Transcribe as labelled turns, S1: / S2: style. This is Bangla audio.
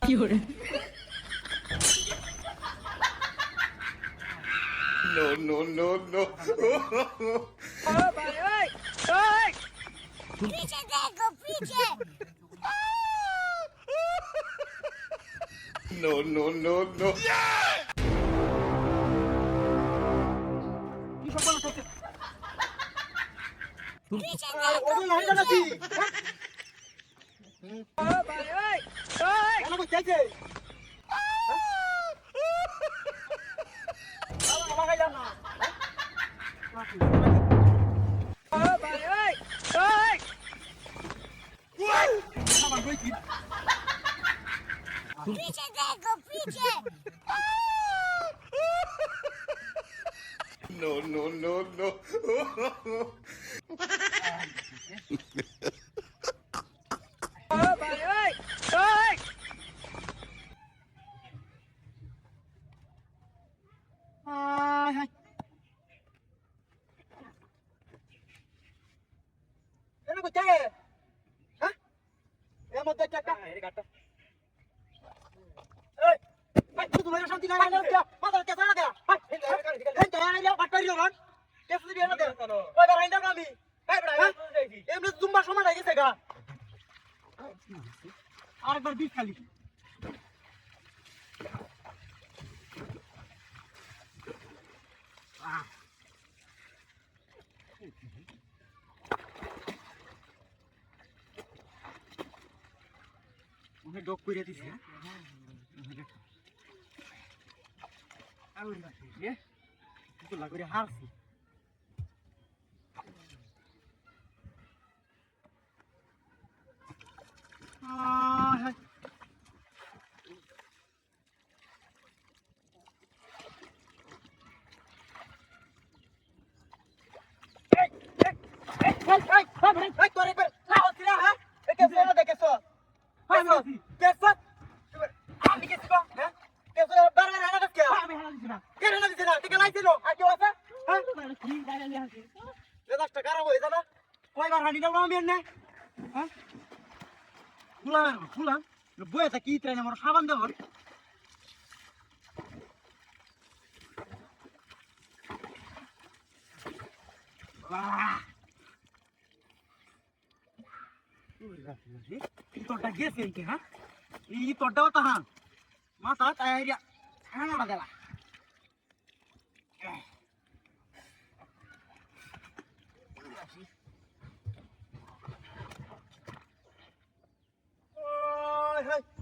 S1: fiore.
S2: No, no, no, no.
S3: पीछे देखो पीछे
S2: No, no, no, no.
S3: पीछे देखो पीछे पीछे देखो पीछे
S2: No, no, no, no.
S4: আরেকবার বিষ খালি ওকে ডক করে দিছে আমি না তো লাগরে হারছি বইটা কি ট্রেন আমার সাবান দেওয়ার তোরটা গেছে এইকে হ্যাঁ এই তোরটাও তো হ্যাঁ মাথা তাই হ্যাঁ দেওয়া Ôi,